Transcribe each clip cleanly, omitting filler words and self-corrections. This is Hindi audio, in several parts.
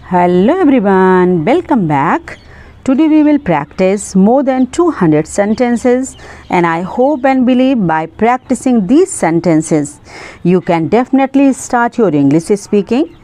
Hello everyone, welcome back. Today we will practice more than 200 sentences, and I hope and believe by practicing these sentences you can definitely start your English speaking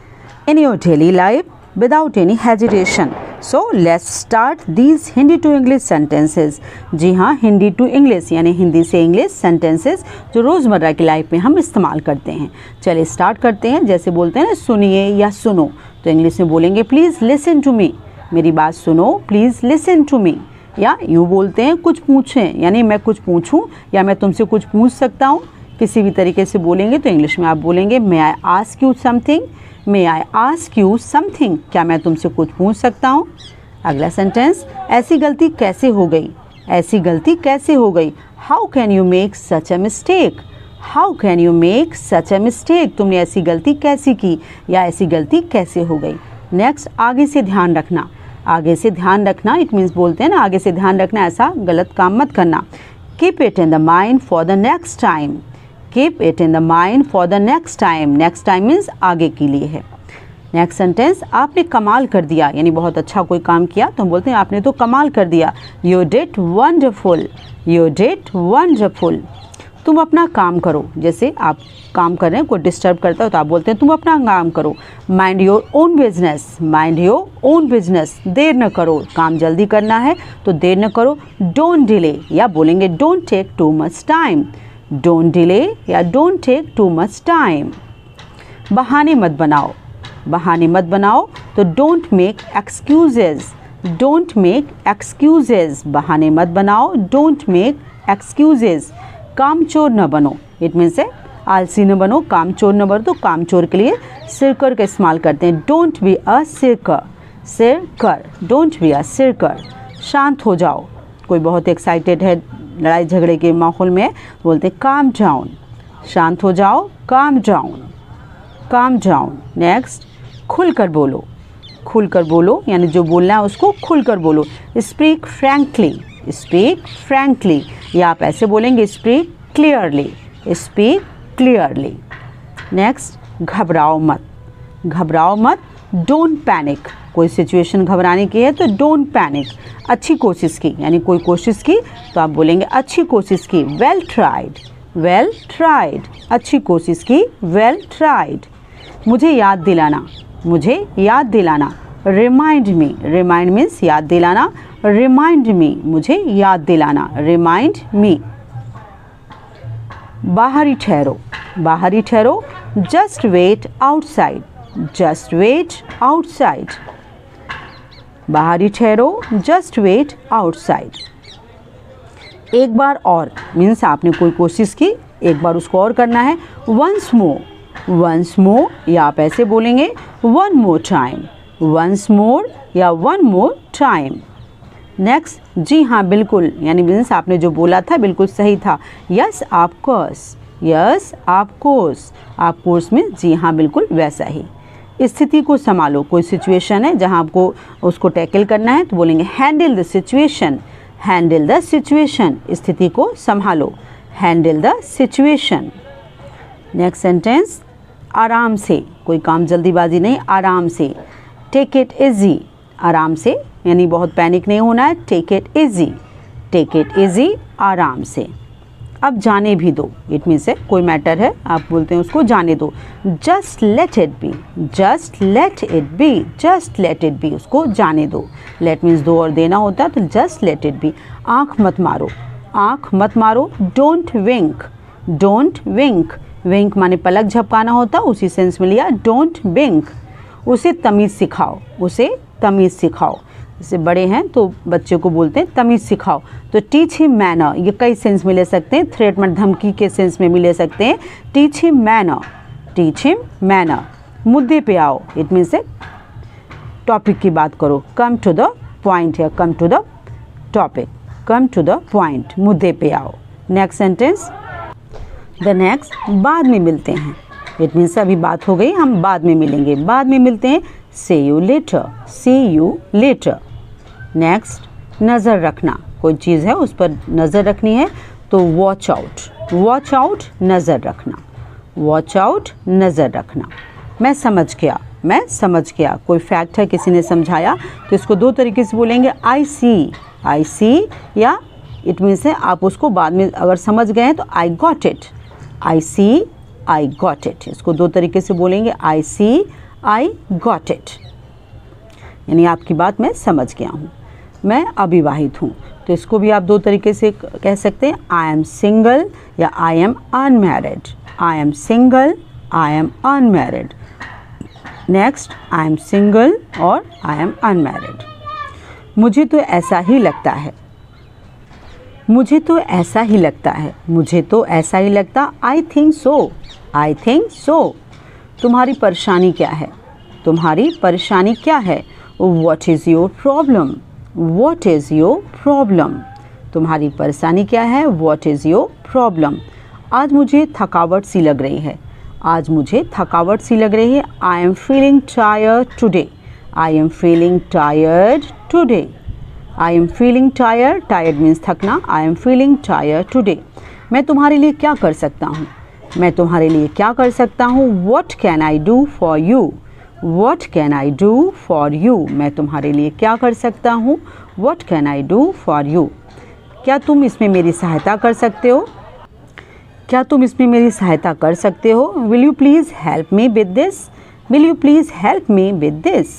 in your daily life without any hesitation. So let's start these Hindi to English sentences. जी हाँ, हिंदी टू इंग्लिश यानी हिंदी से इंग्लिश सेंटेंसेस जो रोज़मर्रा की लाइफ में हम इस्तेमाल करते हैं. चलिए स्टार्ट करते हैं. जैसे बोलते हैं ना सुनिए या सुनो, तो इंग्लिश में बोलेंगे प्लीज़ लिसन टू मी, मेरी बात सुनो, प्लीज़ लिसन टू मी. या यूँ बोलते हैं कुछ पूछें, यानी मैं कुछ पूछूं या मैं तुमसे कुछ पूछ सकता हूँ. किसी भी तरीके से बोलेंगे तो इंग्लिश में आप बोलेंगे may I ask you something, may I ask you something, क्या मैं तुमसे कुछ पूछ सकता हूँ. अगला सेंटेंस, ऐसी गलती कैसे हो गई, ऐसी गलती कैसे हो गई. How can you make such a mistake, how can you make such a mistake, तुमने ऐसी गलती कैसी की या ऐसी गलती कैसे हो गई. नेक्स्ट, आगे से ध्यान रखना, आगे से ध्यान रखना इट मीन्स बोलते हैं ना आगे से ध्यान रखना, ऐसा गलत काम मत करना. Keep it in the mind for the next time, keep it in the mind for the next time, next time means आगे के लिए है. नेक्स्ट सेंटेंस, आपने कमाल कर दिया, यानी बहुत अच्छा कोई काम किया तो हम बोलते हैं आपने तो कमाल कर दिया. You did wonderful, you did wonderful. तुम अपना काम करो, जैसे आप काम कर रहे हैं, कोई डिस्टर्ब करता हो तो आप बोलते हैं तुम अपना काम करो. Mind your own business, mind your own business, देर न करो, काम जल्दी करना है तो देर न करो. डोंट डिले, या बोलेंगे don't take too much time, don't delay या don't take too much time. बहाने मत बनाओ, बहाने मत बनाओ तो don't make excuses, don't make excuses, बहाने मत बनाओ, डोंट मेक एक्सक्यूजेज. काम चोर न बनो, इट मीन्स है आलसी न बनो, काम चोर न बनो, तो काम चोर के लिए सिरकर का इस्तेमाल करते हैं. Don't be a Sirkar, Sirkar, don't be अ सिरकर. शांत हो जाओ, कोई बहुत एक्साइटेड है, लड़ाई झगड़े के माहौल में बोलते हैं काम डाउन, शांत हो जाओ, calm down, calm down. Next, खुल कर बोलो, खुल कर बोलो यानी जो बोलना है उसको खुल कर बोलो. स्पीक फ्रैंकली, स्पीक फ्रैंकली, या आप ऐसे बोलेंगे speak clearly, speak clearly. Next, घबराओ मत, घबराओ मत, डोंट पैनिक, कोई सिचुएशन घबराने की है तो डोंट पैनिक. अच्छी कोशिश की, यानी कोई कोशिश की तो आप बोलेंगे अच्छी कोशिश की. वेल ट्राइड, वेल ट्राइड, अच्छी कोशिश की, वेल ट्राइड. मुझे याद दिलाना, मुझे याद दिलाना. रिमाइंड मी, रिमाइंड मीन्स याद दिलाना, रिमाइंड मी, मुझे याद दिलाना, रिमाइंड मी. बाहर ही ठहरो, बाहर ही ठहरो. Just wait outside, just wait outside, बाहर ही ठहरो, जस्ट वेट आउटसाइड. एक बार और मीन्स आपने कोई कोशिश की, एक बार उसको और करना है. वंस मोर, वंस मोर, या आप ऐसे बोलेंगे one more time, once more या वन मोर टाइम. नेक्स्ट, जी हाँ बिल्कुल, यानी मीन्स आपने जो बोला था बिल्कुल सही था. Yes of course, yes of course, of course में जी हाँ बिल्कुल वैसा ही. स्थिति को संभालो, कोई सिचुएशन है जहाँ आपको उसको टैकल करना है तो बोलेंगे handle the situation, handle the situation, स्थिति को संभालो, handle the situation. Next sentence, आराम से, कोई काम जल्दीबाजी नहीं, आराम से. टेक इट इजी, आराम से यानी बहुत पैनिक नहीं होना है. Take it easy, take it easy, आराम से. अब जाने भी दो, इट मीन्स है कोई मैटर है आप बोलते हैं उसको जाने दो. Just let it be, just let it be, just let it be, उसको जाने दो. लेट मीन्स दो और देना होता है तो जस्ट लेट इट बी. आँख मत मारो, आँख मत मारो. डोंट विंक, डोंट विंक, विंक माने पलक झपकाना होता, उसी सेंस में लिया. Don't wink. उसे तमीज़ सिखाओ, उसे तमीज़ सिखाओ. जैसे बड़े हैं तो बच्चे को बोलते हैं तमीज़ सिखाओ, तो टीच हिम मैनर, ये कई सेंस में ले सकते हैं. थ्रेट में धमकी के सेंस में भी ले सकते हैं. Teach him manner, teach him manner. मुद्दे पे आओ, इट मीन्स है टॉपिक की बात करो. कम टू द पॉइंट, या come to the topic, come to the point, मुद्दे पे आओ. नेक्स्ट सेंटेंस, द नेक्स्ट, बाद में मिलते हैं, इट मीन्स अभी बात हो गई, हम बाद में मिलेंगे, बाद में मिलते हैं. See you later, see you later. Next, नज़र रखना, कोई चीज़ है उस पर नज़र रखनी है तो वॉच आउट, वॉच आउट, नज़र रखना, वॉच आउट, नज़र रखना. मैं समझ गया, मैं समझ गया। कोई फैक्ट है, किसी ने समझाया, तो इसको दो तरीके से बोलेंगे, आई सी, या इट मीन्स है आप उसको बाद में अगर समझ गए हैं तो I got it, I see, I got it. इसको दो तरीके से बोलेंगे, आई सी, आई गॉट इट, यानी आपकी बात मैं समझ गया हूँ। मैं अविवाहित हूँ, तो इसको भी आप दो तरीके से कह सकते हैं, आई एम सिंगल या I am unmarried. I am single, I am unmarried. Next, I am single और आई एम अनमैरिड। मुझे तो ऐसा ही लगता है, मुझे तो ऐसा ही लगता है, मुझे तो ऐसा ही लगता, I think so, I think so. तुम्हारी परेशानी क्या है, तुम्हारी परेशानी क्या है, what is your problem, what is your problem. तुम्हारी परेशानी क्या है, व्हाट इज़ योर प्रॉब्लम। आज मुझे थकावट सी लग रही है, आज मुझे थकावट सी लग रही है, I am feeling tired today, I am feeling tired today. I am feeling tired, tired means थकना, I am feeling tired today. मैं तुम्हारे लिए क्या कर सकता हूँ, मैं तुम्हारे लिए क्या कर सकता हूँ, what can I do for you, what can I do for you. मैं तुम्हारे लिए क्या कर सकता हूँ, what can I do for you. क्या तुम इसमें मेरी सहायता कर सकते हो, क्या तुम इसमें मेरी सहायता कर सकते हो, will you please help me with this, will you please help me with this.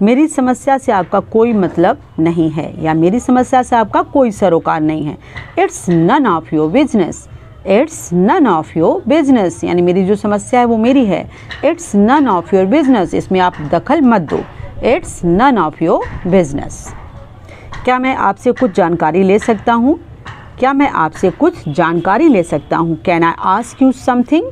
मेरी समस्या से आपका कोई मतलब नहीं है, या मेरी समस्या से आपका कोई सरोकार नहीं है, it's none of your business, it's none of your business, यानी मेरी जो समस्या है वो मेरी है, it's none of your business, इसमें आप दखल मत दो, it's none of your business. क्या मैं आपसे कुछ जानकारी ले सकता हूँ, क्या मैं आपसे कुछ जानकारी ले सकता हूँ, can I ask you something,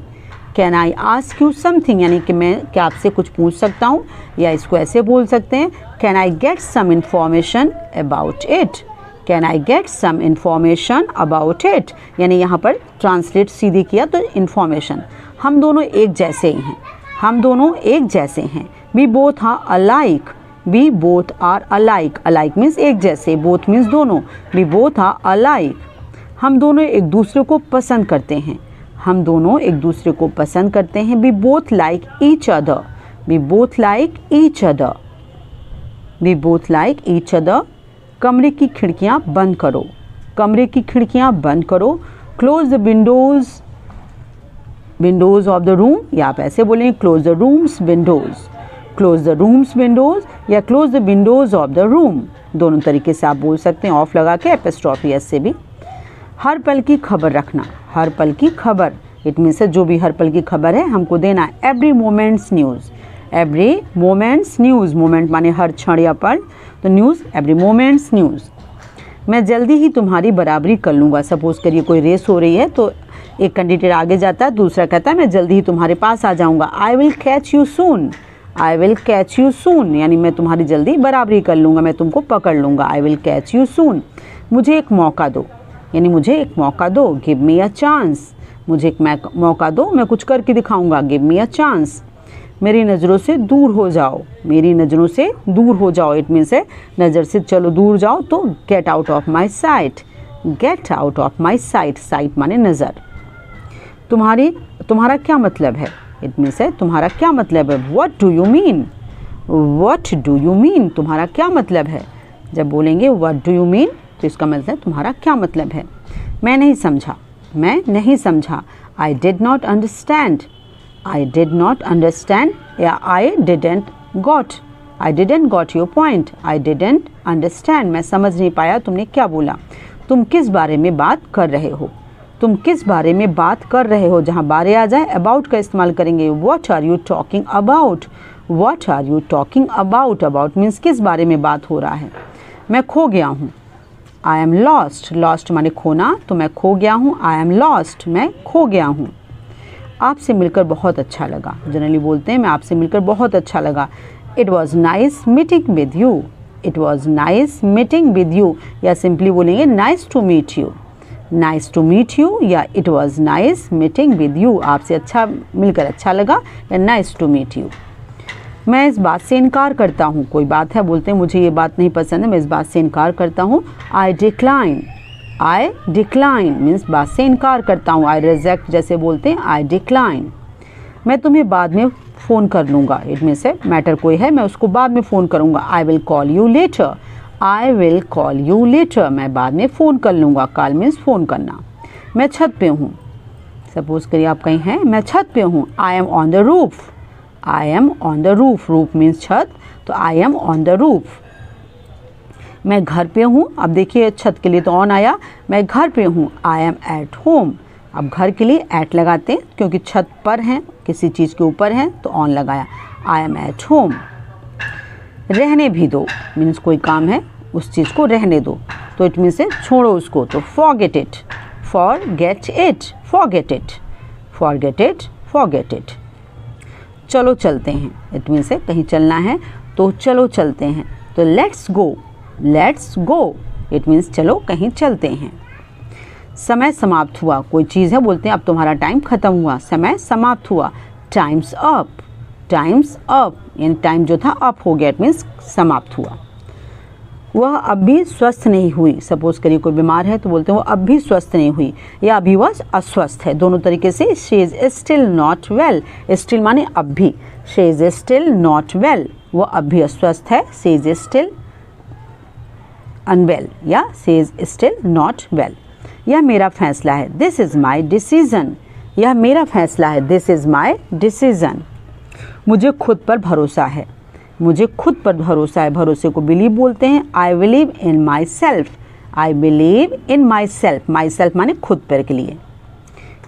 can I ask you something, यानी कि मैं क्या आपसे कुछ पूछ सकता हूँ, या इसको ऐसे बोल सकते हैं, can I get some information about it, can I get some information about it, यानी यहाँ पर ट्रांसलेट सीधी किया तो इन्फॉर्मेशन। हम दोनों एक जैसे ही हैं, हम दोनों एक जैसे हैं, we both are alike, we both are alike, alike means एक जैसे, बोथ मीन्स दोनों, वी बोथ आर अलाइक। हम दोनों एक दूसरे को पसंद करते हैं, हम दोनों एक दूसरे को पसंद करते हैं, we both like each other, we both like each other, we both like each other. कमरे की खिड़कियां बंद करो, कमरे की खिड़कियां बंद करो, close the windows, windows of the room, या आप ऐसे बोलेंगे close the rooms windows, close the rooms windows, या close the windows of the room, दोनों तरीके से आप बोल सकते हैं, ऑफ लगा के एपिस्ट्रॉफी एस से भी। हर पल की खबर रखना, हर पल की खबर, इट मीन्स जो भी हर पल की खबर है हमको देना है, every moments news, every moments news, moment माने हर क्षण या पल, तो न्यूज़, एवरी मोमेंट्स न्यूज़। मैं जल्दी ही तुम्हारी बराबरी कर लूँगा, सपोज करिए कोई रेस हो रही है तो एक कैंडिडेट आगे जाता है, दूसरा कहता है मैं जल्दी ही तुम्हारे पास आ जाऊँगा, I will catch you soon, I will catch you soon, यानी मैं तुम्हारी जल्दी बराबरी कर लूँगा, मैं तुमको पकड़ लूँगा, I will catch you soon. मुझे एक मौका दो, यानी मुझे एक मौका दो, गिव मी अ चांस, मुझे एक मौका दो, मैं कुछ करके दिखाऊंगा, गिव मी अ चांस। मेरी नज़रों से दूर हो जाओ, मेरी नज़रों से दूर हो जाओ, इट मीन्स है नज़र से चलो दूर जाओ, तो get out of my site, get out of my site, site माने नज़र। तुम्हारा क्या मतलब है, इट मीन्स है तुम्हारा क्या मतलब है, what do you mean, what do you mean, तुम्हारा क्या मतलब है। जब बोलेंगे व्हाट डू यू मीन तो इसका मतलब है तुम्हारा क्या मतलब है। मैं नहीं समझा, मैं नहीं समझा, I did not understand, I did not understand, या I didn't got your point, I didn't understand, मैं समझ नहीं पाया तुमने क्या बोला। तुम किस बारे में बात कर रहे हो, तुम किस बारे में बात कर रहे हो, जहाँ बारे आ जाए अबाउट का इस्तेमाल करेंगे, what are you talking about, what are you talking about, about means किस बारे में बात हो रहा है। मैं खो गया हूँ, आई एम लॉस्ट, लॉस्ट माने खोना, तो मैं खो गया हूँ, आई एम लॉस्ट, मैं खो गया हूँ। आपसे मिलकर बहुत अच्छा लगा, जनरली बोलते हैं मैं आपसे मिलकर बहुत अच्छा लगा, it was nice meeting with you, it was nice meeting with you, या सिंपली बोलेंगे nice to meet you, nice to meet you, या it was nice meeting with you, आपसे अच्छा मिलकर अच्छा लगा, या नाइस टू मीट यू। मैं इस बात से इनकार करता हूँ, कोई बात है बोलते हैं मुझे ये बात नहीं पसंद है, मैं इस बात से इनकार करता हूँ, आई डिक्लाइन, आई डिक्लाइन मीन्स बात से इनकार करता हूँ, आई रिजेक्ट जैसे बोलते हैं, आई डिक्लाइन। मैं तुम्हें बाद में फ़ोन कर लूँगा, इट मीन से मैटर कोई है मैं उसको बाद में फ़ोन करूँगा। I will call you later, I will call you later, मैं बाद में फ़ोन कर लूँगा। कॉल मीन्स फ़ोन करना। मैं छत पे हूँ, सपोज करिए आप कहीं हैं, मैं छत पे हूँ। I am on the roof, I am on the roof, roof means छत, तो I M on the roof. मैं घर पे हूँ, अब देखिए छत के लिए तो ऑन आया, मैं घर पे हूँ। आई एम एट होम, अब घर के लिए एट लगाते हैं क्योंकि छत पर हैं, किसी चीज़ के ऊपर हैं तो ऑन लगाया। I am at home. रहने भी दो मीन्स कोई काम है उस चीज़ को रहने दो, तो इट मीन्स से छोड़ो उसको, तो forget it, forget it, forget it, forget it, forget it. चलो चलते हैं, इट मीन्स से कहीं चलना है तो चलो चलते हैं, तो let's go, let's go, it means चलो कहीं चलते हैं। समय समाप्त हुआ, कोई चीज़ है बोलते हैं अब तुम्हारा टाइम ख़त्म हुआ, समय समाप्त हुआ। टाइम्स अप, टाइम्स अप, यानी टाइम जो था अप हो गया, इट मीन्स समाप्त हुआ। वह अब भी स्वस्थ नहीं हुई, सपोज करिए कोई बीमार है तो बोलते हैं वो अब भी स्वस्थ नहीं हुई, या अभी वह अस्वस्थ है, दोनों तरीके से। She is still not well, still माने अब भी, she is still not well, वो अब भी अस्वस्थ है। शी इज़ स्टिल अनवेल या she is still not well. यह मेरा फैसला है, दिस इज़ माई डिसीज़न, यह मेरा फैसला है, दिस इज़ माई डिसीज़न। मुझे खुद पर भरोसा है, मुझे खुद पर भरोसा है, भरोसे को बिलीव बोलते हैं। I believe in my self, I believe in my self, my self माने खुद पर के लिए।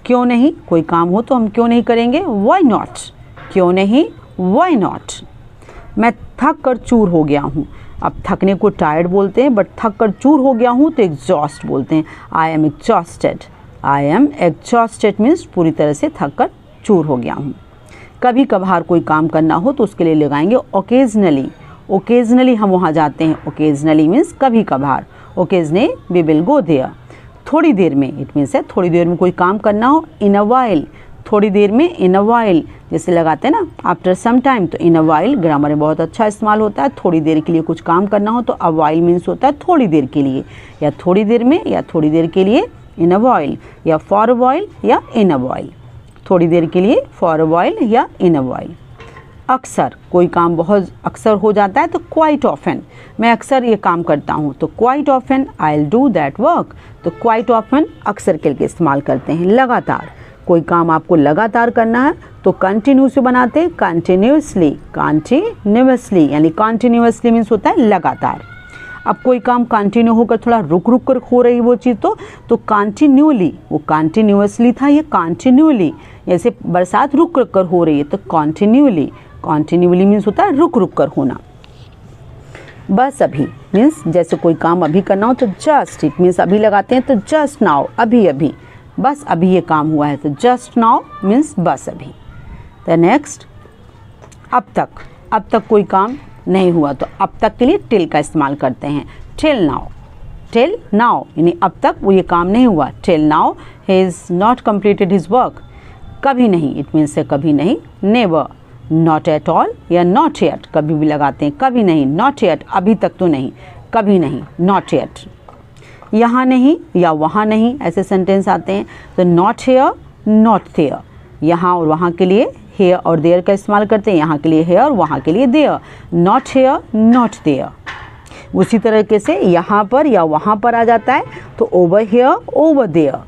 क्यों नहीं, कोई काम हो तो हम क्यों नहीं करेंगे, वाई नॉट, क्यों नहीं, वाई नॉट। मैं थक कर चूर हो गया हूँ, अब थकने को टायर्ड बोलते हैं, बट थक कर चूर हो गया हूँ तो एग्जॉस्ट बोलते हैं। I am exhausted, I am exhausted means पूरी तरह से थक कर चूर हो गया हूँ। कभी कभार कोई काम करना हो तो उसके लिए लगाएंगे ओकेजनली, ओकेजनली हम वहाँ जाते हैं, ओकेजनली मीन्स कभी कभार, occasionally we will go there. थोड़ी देर में, इट मीन्स है थोड़ी देर में कोई काम करना हो, इन अ वाइल, थोड़ी देर में, इन अ वाइल, जैसे लगाते हैं ना आफ्टर सम टाइम, तो इन अ वाइल ग्रामर में बहुत अच्छा इस्तेमाल होता है। थोड़ी देर के लिए कुछ काम करना हो तो अ वाइल मीन्स होता है थोड़ी देर के लिए, या थोड़ी देर में या थोड़ी देर के लिए, इन अ वाइल, या फॉर अ वाइल या इन अ वाइल, थोड़ी देर के लिए, फॉर अ वाइल या इन अ वाइल। अक्सर, कोई काम बहुत अक्सर हो जाता है तो क्वाइट ऑफन, मैं अक्सर ये काम करता हूँ, तो quite often I will do that work, तो क्वाइट ऑफन अक्सर के लिए इस्तेमाल करते हैं। लगातार, कोई काम आपको लगातार करना है तो कंटिन्यू से बनाते हैं, कंटिन्यूसली, कंटिन्यूसली, यानी कंटिन्यूसली मीन्स होता है लगातार। अब कोई काम कंटिन्यू होकर थोड़ा रुक रुक कर हो रही वो चीज़ तो कंटिन्यूली, वो कंटिन्यूसली था, ये कंटिन्यूली, जैसे बरसात रुक रुक कर हो रही है तो कंटिन्यूली, कंटिन्यूली मीन्स होता है रुक रुक कर होना। बस अभी मीन्स जैसे कोई काम अभी करना हो तो जस्ट, इट मीन्स अभी लगाते हैं तो जस्ट नाउ, अभी अभी, बस अभी ये काम हुआ है तो जस्ट नाउ मीन्स बस अभी। द नेक्स्ट, अब तक, अब तक कोई काम नहीं हुआ तो अब तक के लिए टिल का इस्तेमाल करते हैं। टिल नाउ, टिल नाउ यानी अब तक वो ये काम नहीं हुआ, till now he is not completed his work. कभी नहीं, इट मीन्स से कभी नहीं। नेवर, नॉट एट ऑल या नॉट येट, कभी भी लगाते हैं, कभी नहीं, नॉट येट अभी तक तो नहीं, कभी नहीं, नॉट येट। यहाँ नहीं या वहाँ नहीं, ऐसे सेंटेंस आते हैं तो नॉट हेयर, नॉट देयर, यहाँ और वहाँ के लिए हेयर और देयर का इस्तेमाल करते हैं, यहाँ के लिए हेयर, वहाँ के लिए there, not here, not there. उसी तरीके से यहाँ पर या वहाँ पर आ जाता है तो over here, over there,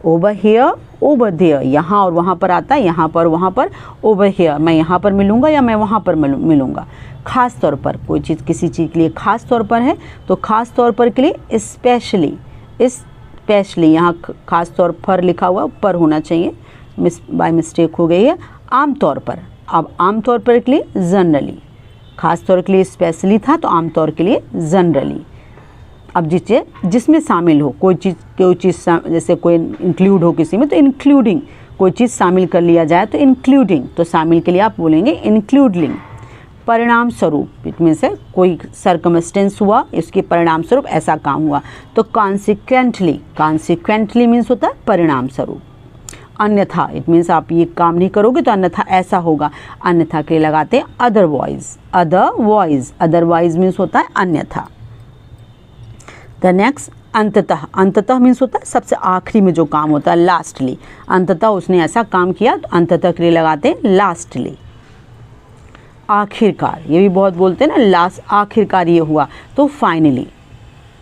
over here, over there, यहाँ और वहाँ पर आता है, यहाँ पर वहाँ पर, ओवर हेयर, मैं यहाँ पर मिलूँगा या मैं वहाँ पर मिलूँगा। ख़ास तौर पर, कोई चीज़ किसी चीज़ के लिए ख़ास तौर पर है तो ख़ास तौर पर के लिए स्पेशली, स्पेशली, यहाँ ख़ास तौर पर लिखा हुआ पर होना चाहिए, बाय मिस्टेक हो गई है। आम तौर पर, अब आम तौर पर के लिए जनरली, ख़ास तौर के लिए स्पेशली था तो आम तौर के लिए जनरली। अब जिसमें शामिल हो कोई चीज़ जैसे कोई इंक्लूड हो किसी में तो इंक्लूडिंग, कोई चीज़ शामिल कर लिया जाए तो इंक्लूडिंग, तो शामिल के लिए आप बोलेंगे इंक्लूडिंग। परिणाम स्वरूप, इट मीन्स है कोई सर्कमस्टेंस हुआ, इसके परिणाम स्वरूप ऐसा काम हुआ तो कॉन्सिक्वेंटली, कॉन्सिक्वेंटली मीन्स होता है परिणाम स्वरूप। अन्यथा, इट मीन्स आप ये काम नहीं करोगे तो अन्यथा ऐसा होगा, अन्यथा के लिए लगाते हैं अदरवाइज, अदरवाइज, अदरवाइज मीन्स होता है अन्यथा। द नेक्स्ट, अंततः, अंततः मीन्स होता है सबसे आखिरी में जो काम होता है, लास्टली, अंततः उसने ऐसा काम किया तो अंततः के लिए लगाते हैं लास्टली। आखिरकार, ये भी बहुत बोलते हैं ना, लास्ट, आखिरकार ये हुआ, तो फाइनली,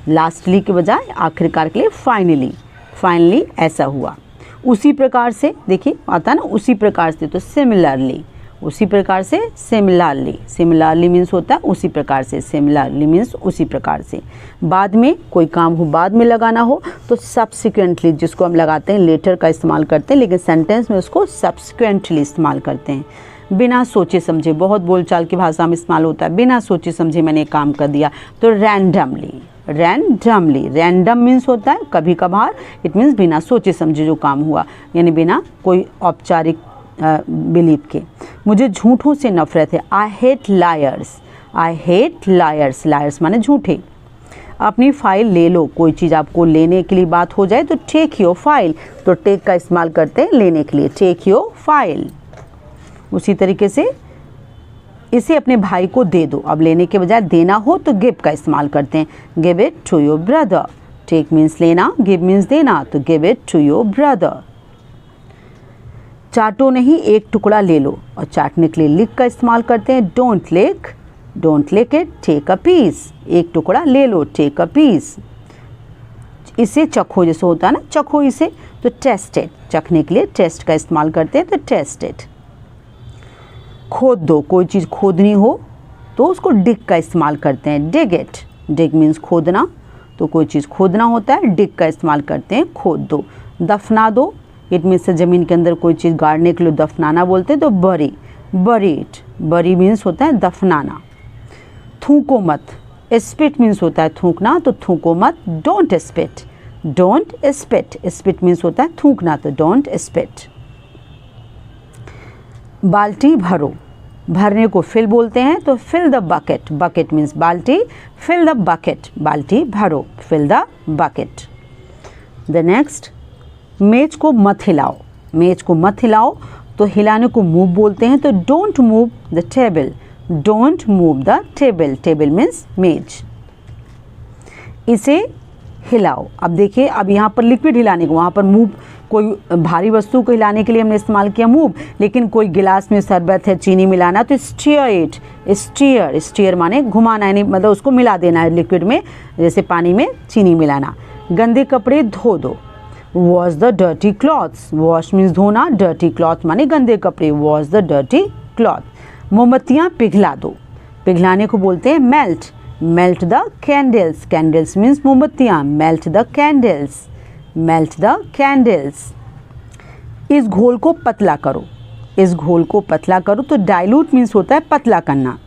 लास्टली के बजाय आखिरकार के लिए फाइनली, फाइनली ऐसा हुआ। उसी प्रकार से देखिए आता है ना, उसी प्रकार से, तो सिमिलरली, उसी प्रकार से, सिमिलरली, सिमिलरली मीन्स होता है उसी प्रकार से, सिमिलरली मीन्स उसी प्रकार से। बाद में कोई काम हो, बाद में लगाना हो तो सब्सिक्वेंटली, जिसको हम लगाते हैं लेटर का इस्तेमाल करते हैं, लेकिन सेंटेंस में उसको सब्सिक्वेंटली इस्तेमाल करते हैं। बिना सोचे समझे, बहुत बोलचाल की भाषा में इस्तेमाल होता है, बिना सोचे समझे मैंने काम कर दिया, तो रैंडमली, रैंडमली, रैंडम मीन्स होता है कभी कभार, इट मीन्स बिना सोचे समझे जो काम हुआ, यानी बिना कोई औपचारिक बिलीव के। मुझे झूठों से नफरत है, I hate lawyers, I hate lawyers, lawyers माने झूठे। अपनी फाइल ले लो, कोई चीज़ आपको लेने के लिए बात हो जाए तो टेक योर फाइल, तो टेक का इस्तेमाल करते हैं लेने के लिए, टेक योर फाइल। उसी तरीके से इसे अपने भाई को दे दो, अब लेने के बजाय देना हो तो गिव का इस्तेमाल करते हैं, give it to your brother. Take means लेना, गिव मीन्स देना, तो give it to your brother. चाटो नहीं, एक टुकड़ा ले लो, और चाटने के लिए लिक का इस्तेमाल करते हैं, don't lick, don't lick it, take a piece, एक टुकड़ा ले लो, टेक अ पीस। इसे चखो, जैसे होता है ना चखो इसे, तो टेस्ट इट, चखने के लिए टेस्ट का इस्तेमाल करते हैं, तो टेस्ट इट। खोद दो, कोई चीज़ खोदनी हो तो उसको डिग का इस्तेमाल करते हैं, डिग इट, डिग मीन्स खोदना, तो कोई चीज़ खोदना होता है, डिग का इस्तेमाल करते हैं, खोद दो। दफना दो, इट मीन्स ज़मीन के अंदर कोई चीज़ गाड़ने के लिए दफनाना बोलते हैं, तो बरी, बरी इट, बरी मीन्स होता है दफनाना। थूको मत, स्पिट मीन्स होता है थूकना, तो थूको मत, don't spit, don't spit, spit means होता है थूकना, तो डोंट स्पिट। बाल्टी भरो, भरने को फिल बोलते हैं, तो fill the bucket, bucket means बाल्टी, फिल द बकेट, बाल्टी भरो, fill the bucket. The next, मेज को मत हिलाओ, मेज को मत हिलाओ, तो हिलाने को मूव बोलते हैं, तो don't move the table, don't move the table, table means मेज। इसे हिलाओ, अब देखिए, अब यहाँ पर लिक्विड हिलाने को, वहाँ पर मूव, कोई भारी वस्तु को हिलाने के लिए हमने इस्तेमाल किया मूव, लेकिन कोई गिलास में शरबत है, चीनी मिलाना, तो स्टीयर इट, स्टीयर, स्टीयर माने घुमाना, यानी मतलब उसको मिला देना है लिक्विड में, जैसे पानी में चीनी मिलाना। गंदे कपड़े धो दो, wash the dirty clothes, wash means धोना, डर्टी क्लॉथ माने गंदे कपड़े, वॉश द डर्टी क्लॉथ। मोमबत्तियाँ पिघला दो, पिघलाने को बोलते हैं melt, melt the candles, candles means मोमबत्तियाँ, melt the candles, melt the candles. इस घोल को पतला करो, इस घोल को पतला करो, तो डाइल्यूट मीन्स होता है पतला करना,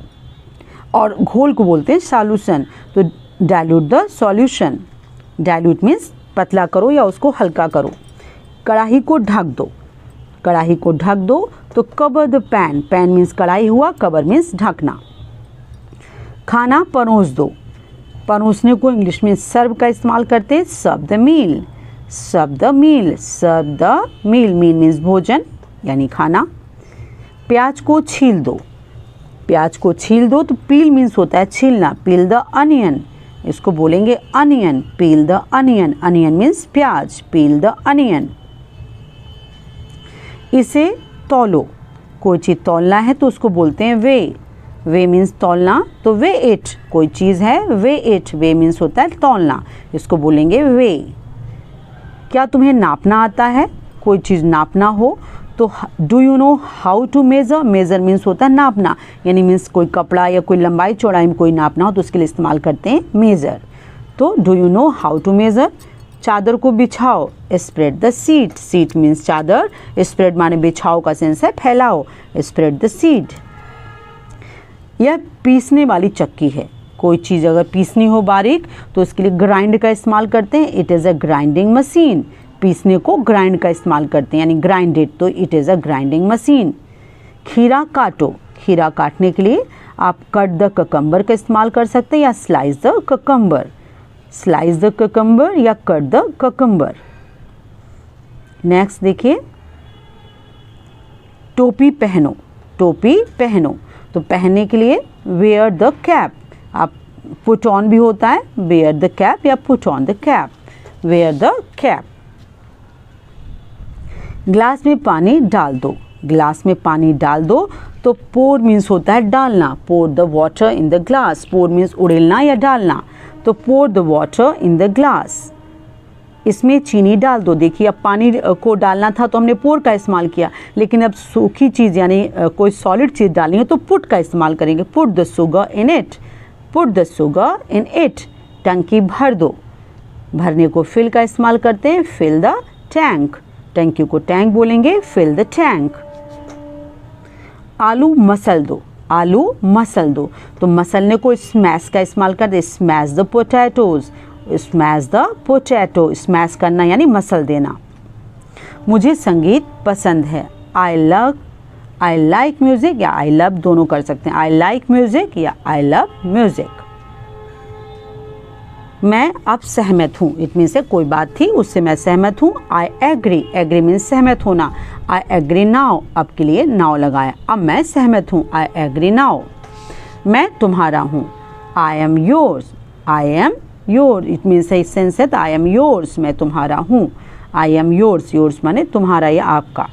और घोल को बोलते हैं सॉल्यूशन, तो dilute the solution, dilute means पतला करो या उसको हल्का करो। कढ़ाई को ढक दो, कढ़ाई को ढक दो, तो cover the pan, pan means कढ़ाई हुआ, कवर मीन्स ढकना। खाना परोस दो, परोसने को इंग्लिश में सर्व का इस्तेमाल करते हैं, serve the meal, serve the meal, serve the meal, meal means भोजन यानी खाना। प्याज को छील दो, प्याज को छील दो, तो पील मीन्स होता है छीलना, पील द अनियन, इसको बोलेंगे onion, peel the onion, onion means प्याज, पील द अनियन। इसे तौलो, कोई चीज़ तौलना है तो उसको बोलते हैं वे, वे मीन्स तौलना, तो वे इट, कोई चीज़ है वे इट, वे मीन्स होता है तौलना, इसको बोलेंगे वे। क्या तुम्हें नापना आता है, कोई चीज़ नापना हो तो do you know how to measure, measure means होता है नापना, यानी मीन्स कोई कपड़ा या कोई लंबाई चौड़ाई में कोई नापना हो तो उसके लिए इस्तेमाल करते हैं मेज़र, तो do you know how to measure. चादर को बिछाओ, spread the sheet, sheet means चादर, स्प्रेड माने बिछाओ का सेंस है फैलाओ, स्प्रेड द सीट। यह पीसने वाली चक्की है, कोई चीज़ अगर पीसनी हो बारीक तो उसके लिए ग्राइंड का इस्तेमाल करते हैं, it is a grinding machine, पीसने को ग्राइंड का इस्तेमाल करते हैं यानी ग्राइंडेड, तो it is a grinding machine. खीरा काटो, खीरा काटने के लिए आप कट द ककम्बर का इस्तेमाल कर सकते हैं या slice the cucumber, slice the cucumber या कट द ककम्बर। नेक्स्ट देखिए, टोपी पहनो, टोपी पहनो, तो पहनने के लिए वेयर द कैप, आप पुट ऑन भी होता है, वेयर द कैप या put on the cap, wear the cap. Glass में पानी डाल दो, ग्लास में पानी डाल दो, तो पोर मीन्स होता है डालना, pour the water in the glass, pour means उड़ेलना या डालना, तो pour the water in the glass, इसमें चीनी डाल दो। देखिए अब पानी को डालना था तो हमने पोर का इस्तेमाल किया, लेकिन अब सूखी चीज़ यानी कोई सॉलिड चीज़ डालनी है तो पुट का इस्तेमाल करेंगे, put the sugar in it, put the sugar in it, टंकी भर दो, भरने को फिल का इस्तेमाल करते हैं, फिल द टैंक, टंकी को टैंक बोलेंगे, फिल द टैंक। आलू मसल दो, आलू मसल दो, तो मसलने को स्मैश का इस्तेमाल करते, smash the potatoes, smash the potato, smash करना यानी मसल देना। मुझे संगीत पसंद है, आई लाइक म्यूजिक या आई लव दोनों कर सकते हैं, आई लाइक म्यूजिक या आई लव म्यूजिक। मैं अब सहमत हूँ, इट मीन से कोई बात थी उससे मैं सहमत हूँ, आई एग्री, एग्री मीन सहमत होना, आई एग्री नाउ, अब के लिए नाउ लगाया, अब मैं सहमत हूँ, आई एग्री नाउ। मैं तुम्हारा हूँ, I am yours, I am your, it mean सही सेंस है तो आई एम योर्स, मैं तुम्हारा हूँ, आई एम योर्स, योर्स माने तुम्हारा या आपका।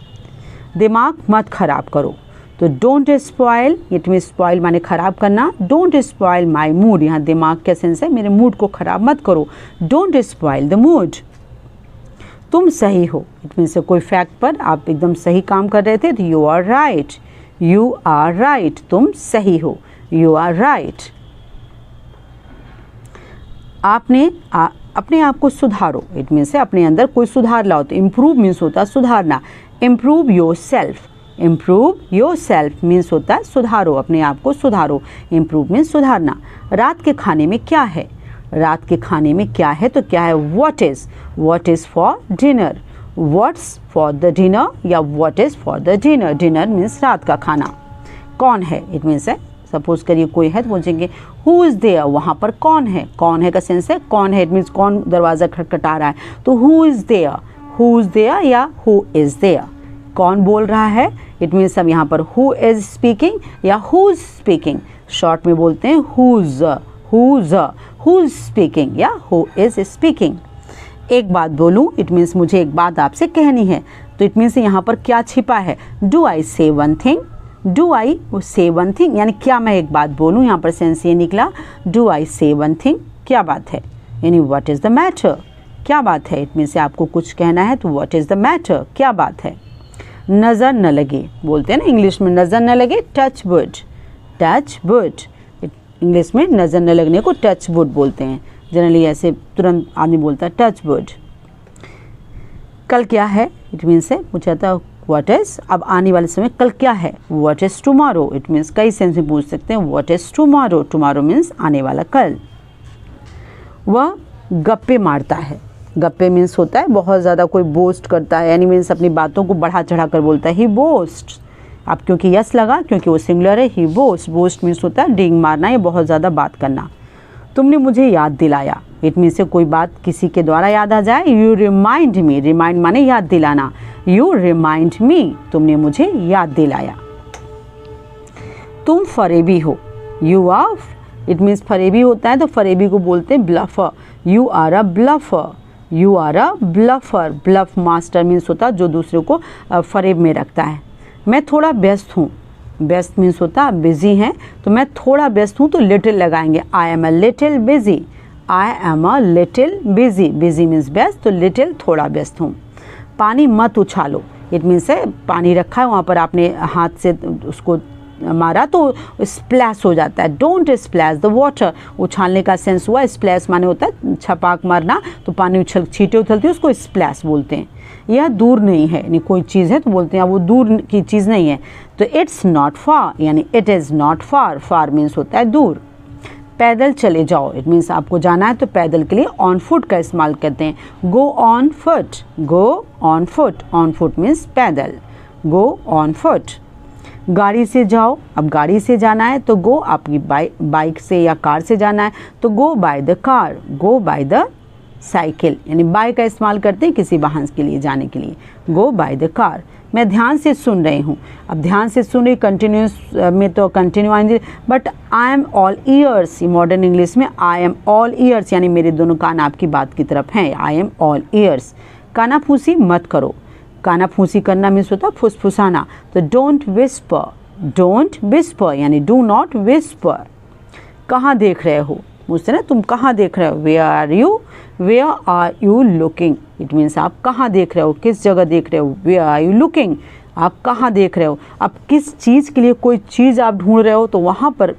दिमाग मत खराब करो, तो don't spoil, it mean spoil माने खराब करना, डोंट स्पॉइल माई मूड, यहाँ दिमाग का सेंस है मेरे मूड को खराब मत करो, डोंट स्पॉइल द मूड। तुम सही हो, इट मीन से कोई फैक्ट पर आप एकदम सही काम कर रहे थे तो you are right, you are right, तुम सही हो, यू आर राइट। आपने अपने आप को सुधारो, इट मीन से अपने अंदर कोई सुधार लाओ, तो इम्प्रूव मीन्स होता है सुधारना, improve your self, improve your self means होता है सुधारो, अपने आप को सुधारो, इम्प्रूव मीन्स सुधारना। रात के खाने में क्या है, रात के खाने में क्या है तो क्या है what is for dinner, what's for the dinner या what is for the dinner, dinner means रात का खाना। कौन है, इट मीन्स है सपोज करिए कोई है तो पूछेंगे हु इज़ देयर, वहाँ पर कौन है, कौन है का सेंस है कौन है, इट मीन्स कौन दरवाज़ा खटखटा रहा है, तो हु इज़ देयर या हु इज़ देयर, कौन बोल रहा है, इट मीन्स हम यहाँ पर हु इज़ स्पीकिंग या हुज स्पीकिंग, शॉर्ट में बोलते हैं हुज स्पीकिंग या हु इज़ स्पीकिंग। एक बात बोलूँ, इट मीन्स मुझे एक बात आपसे कहनी है, तो इट मीन्स यहाँ पर क्या छिपा है, डू आई से वन थिंग, डू आई से वन थिंग यानी क्या मैं एक बात बोलूँ, यहाँ पर सेंस ये निकला डू आई से वन थिंग, क्या बात है, यानी व्हाट इज़ द मैटर, क्या बात है, इट मीन्स आपको कुछ कहना है तो व्हाट इज़ द मैटर, क्या बात है। नज़र न लगे, बोलते हैं ना इंग्लिश में नज़र न लगे, touch wood, touch wood, English में नज़र न लगने को टच वुड बोलते हैं, जनरली ऐसे तुरंत आदमी बोलता है टच वुड। कल क्या है, इट मीन्स है पूछा था व्हाट इज़, अब आने वाले समय कल क्या है, what is tomorrow, it means कई सेंस में पूछ सकते हैं, what is tomorrow, tomorrow means आने वाला कल। वह गप्पे मारता है, गप्पे मीन्स होता है बहुत ज़्यादा कोई बोस्ट करता है, यानी मीन्स अपनी बातों को बढ़ा चढ़ा कर बोलता है, ही बोस्ट, अब क्योंकि यस लगा क्योंकि वो सिंगुलर है, ही बोस्ट, बोस्ट मीन्स होता है डींग मारना या बहुत ज़्यादा बात करना। तुमने मुझे याद दिलाया, इट मीन्स से कोई बात किसी के द्वारा याद आ जाए, यू रिमाइंड मी, रिमाइंड माने याद दिलाना, यू रिमाइंड मी, तुमने मुझे याद दिलाया। तुम फरेबी हो, यू आर, इट मीन्स फरेबी होता है तो फरेबी को बोलते हैं bluffer, you are a bluffer, you are a bluffer, bluff master means होता है जो दूसरे को फरेब में रखता है। मैं थोड़ा व्यस्त हूँ, व्यस्त मीन्स होता है बिजी हैं, तो मैं थोड़ा व्यस्त हूँ तो लिटिल लगाएंगे, I am a little busy, I am a little busy, busy means व्यस्त तो लिटिल थोड़ा व्यस्त हूँ। पानी मत उछालो, इट मीन्स है पानी रखा है वहाँ पर आपने हाथ से उसको मारा तो स्प्लैश हो जाता है, डोंट स्प्लैश द वाटर, उछालने का सेंस हुआ, स्प्लैश माने होता है छपाक मारना, तो पानी उछल छींटे उछलती है उसको स्प्लैश बोलते हैं। यह दूर नहीं है, यानी कोई चीज़ है तो बोलते हैं वो दूर की चीज़ नहीं है, तो इट्स नॉट फार यानी it is not far, far means होता है दूर। पैदल चले जाओ, इट मीन्स आपको जाना है तो पैदल के लिए ऑन फुट का इस्तेमाल करते हैं, go on foot, go on foot, on foot means पैदल, गो ऑन फुट। गाड़ी से जाओ, अब गाड़ी से जाना है तो गो, आपकी बाइक से या कार से जाना है तो go by the car, go by the cycle, यानी बाय का इस्तेमाल करते हैं किसी वाहन के लिए जाने के लिए, गो बाय द कार। मैं ध्यान से सुन रही हूँ, अब ध्यान से सुन रही कंटिन्यूस में तो कंटिन्यू आएंगे, but I am all years, modern English में आई एम ऑल ईयर्स यानी मेरे दोनों कान आपकी बात की तरफ हैं, आई एम ऑल ईयर्स। कानाफूसी मत करो, कानाफूसी करना मीन्स होता है फुसफुसाना, तो डोंट विस्पर, डोंट विस्पर यानी डू नॉट विस्पर। कहाँ देख रहे हो, मुझसे ना तुम कहाँ देख रहे हो, where are you looking. It means आप कहाँ देख रहे हो, किस जगह देख रहे हो, वेयर आर यू लुकिंग, आप कहाँ देख रहे हो। अब किस चीज़ के लिए कोई चीज़ आप ढूंढ रहे हो तो वहाँ पर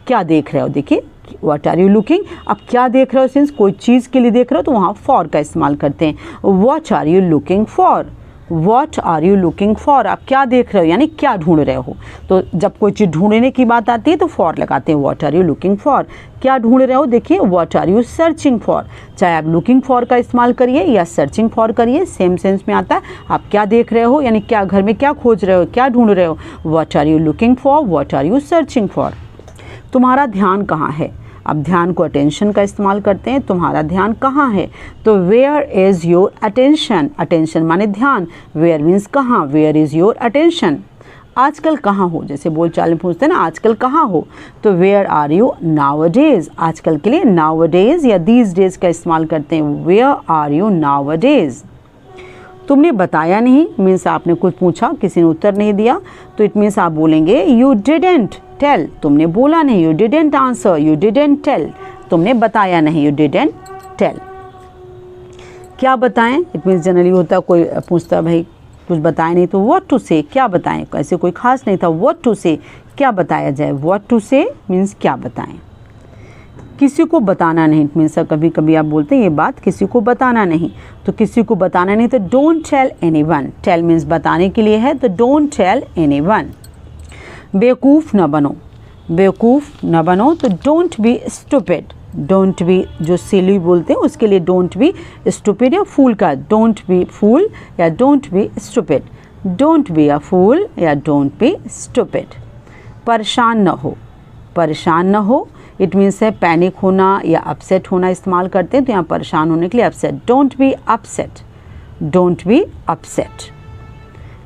क्या देख रहे हो, देखिए व्हाट आर यू लुकिंग। अब क्या देख रहे हो, सिंस कोई चीज़ के लिए देख रहे हो तो वहाँ फॉर का इस्तेमाल करते हैं। What are you looking for, what are you looking for, आप क्या देख रहे हो यानी क्या ढूंढ रहे हो। तो जब कोई चीज़ ढूंढने की बात आती है तो फॉर लगाते हैं, what are you looking for. क्या ढूंढ रहे हो, देखिए what are you searching for. चाहे आप लुकिंग फॉर का इस्तेमाल करिए या सर्चिंग फॉर करिए, सेम सेंस में आता है। आप क्या देख रहे हो यानी क्या घर में क्या खोज रहे हो, क्या ढूंढ रहे हो, what are you looking for, what are you searching for. तुम्हारा ध्यान कहाँ है, अब ध्यान को अटेंशन का इस्तेमाल करते हैं। तुम्हारा ध्यान कहाँ है, तो where is your attention. Attention माने ध्यान, वेयर मीन्स कहाँ, वेयर इज़ योर अटेंशन। आजकल कहाँ हो, जैसे बोलचाल में पूछते हैं ना आजकल कहाँ हो, तो वेयर आर यू नाउअडेज। आजकल के लिए नाउअडेज या दीज डेज का इस्तेमाल करते हैं, वेयर आर यू नाउअडेज। तुमने बताया नहीं मीन्स आपने कुछ पूछा किसी ने उत्तर नहीं दिया, तो इट मीन्स आप बोलेंगे यू डिडंट टेल। तुमने बोला नहीं, you didn't answer, you didn't tell. तुमने बताया नहीं, यू डिडंट टेल। क्या बताएं, इट मीन्स जनरली होता है कोई पूछता भाई कुछ बताया नहीं तो व्हाट टू से, क्या बताएं। ऐसे कोई खास नहीं था, व्हाट टू से क्या बताया जाए, व्हाट टू से मीन्स क्या बताएं। किसी को बताना नहीं, इट मीन्स कभी कभी आप बोलते हैं ये बात किसी को बताना नहीं, तो किसी को बताना नहीं तो don't tell anyone. Tell means बताने के लिए है, तो डोंट टेल एनीवन। बेवकूफ़ न बनो, बेवकूफ़ न बनो तो don't be stupid. Don't B जो सिली बोलते हैं उसके लिए डोंट बी स्टूपिड या फूल का, डोंट बी फूल या don't be stupid. Don't be a fool या डोंट बी स्टूपिड। परेशान न हो, परेशान न हो इट मीन्स है पैनिक होना या अपसेट होना इस्तेमाल करते हैं, तो यहाँ परेशान होने के लिए upset. Don't be upset, don't be upset.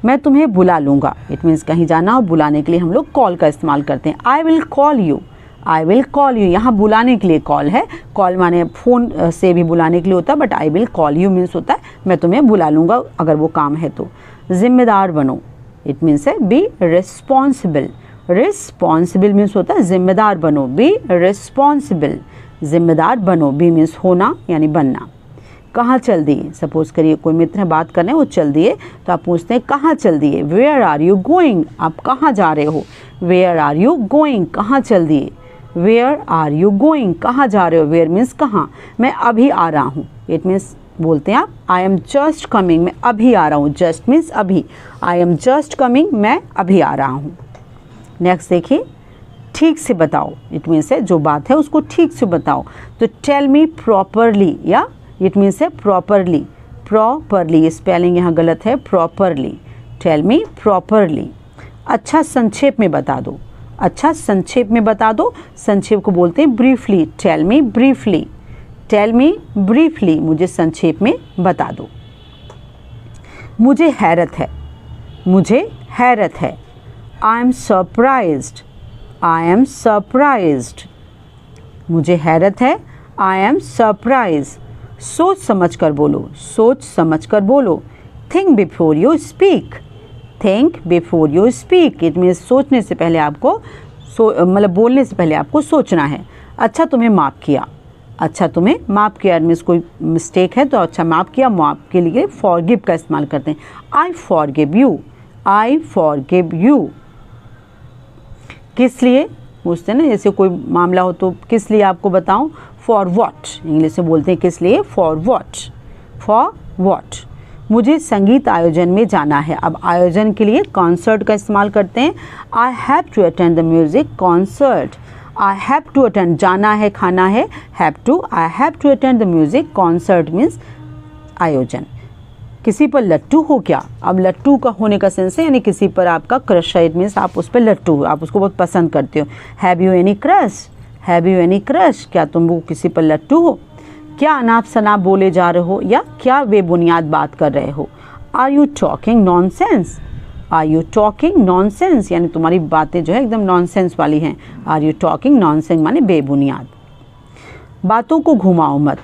मैं तुम्हें बुला लूँगा, इट मीन्स कहीं जाना हो बुलाने के लिए हम लोग कॉल का इस्तेमाल करते हैं। I will call you, I will call you, यहाँ बुलाने के लिए कॉल है। कॉल माने फ़ोन से भी बुलाने के लिए होता है, but I will call you means होता है मैं तुम्हें बुला लूँगा अगर वो काम है तो। जिम्मेदार बनो, इट मीन्स है बी रिस्पॉन्सिबल। रिस्पॉन्सिबल मीन्स होता है जिम्मेदार बनो, बी रिस्पॉन्सिबल। जिम्मेदार बनो, बी मीन्स होना यानी बनना। कहाँ चल दिए, सपोज करिए कोई मित्र है बात करने वो चल दिए, तो आप पूछते हैं कहाँ चल दिए। वेयर आर यू गोइंग, आप कहाँ जा रहे हो, वेयर आर यू गोइंग, कहाँ चल दिए। वेयर आर यू गोइंग, कहाँ जा रहे हो, वेयर मीन्स कहाँ। मैं अभी आ रहा हूँ, इट मीन्स बोलते हैं आप आई एम जस्ट कमिंग, मैं अभी आ रहा हूँ। जस्ट मीन्स अभी, आई एम जस्ट कमिंग, मैं अभी आ रहा हूँ। नेक्स्ट देखिए, ठीक से बताओ, इट मीन्स है जो बात है उसको ठीक से बताओ। तो टेल मी प्रॉपरली या इट मीन्स है प्रॉपरली। प्रॉपरली स्पेलिंग यहाँ गलत है, प्रॉपरली। Tell me properly. अच्छा संक्षेप में बता दो, अच्छा संक्षेप में बता दो, संक्षेप को बोलते हैं briefly. Tell me briefly, tell me briefly, मुझे संक्षेप में बता दो। मुझे हैरत है, मुझे हैरत है। I am surprised, I am surprised, मुझे हैरत है। I am surprise. सोच समझ कर बोलो, सोच समझ कर बोलो। Think before you speak, think before you speak, it means सोचने से पहले आपको मतलब बोलने से पहले आपको सोचना है। अच्छा तुम्हें माफ़ किया, अच्छा तुम्हें माफ़ किया मीन्स कोई मिस्टेक है तो अच्छा माफ़ किया, माफ़ के लिए फॉरगिव का इस्तेमाल करते हैं। I forgive you, I forgive you. किस लिए पूछते हैं ना, जैसे कोई मामला हो तो किस लिए आपको बताऊं, फॉर वॉट, इंग्लिश में बोलते हैं किस लिए, फॉर वॉट, फॉर वॉट। मुझे संगीत आयोजन में जाना है, अब आयोजन के लिए कॉन्सर्ट का इस्तेमाल करते हैं। I have to attend the music concert, I have to attend, जाना है खाना है, have to, I have to attend the music concert means आयोजन। किसी पर लट्टू हो क्या, अब लट्टू का होने का सेंस है यानी किसी पर आपका क्रश है, इट मीन्स आप उस पर लट्टू, आप उसको बहुत पसंद करते हो। Have you any crush, have you any crush, क्या तुम वो किसी पर लट्टू हो। क्या अनाप शनाप बोले जा रहे हो या क्या बेबुनियाद बात कर रहे हो। Are you talking nonsense, are you talking nonsense यानी तुम्हारी बातें जो है एकदम नॉनसेंस वाली हैं। आर यू टॉकिंग नॉनसेंस माने बेबुनियाद। बातों को घुमाओ मत,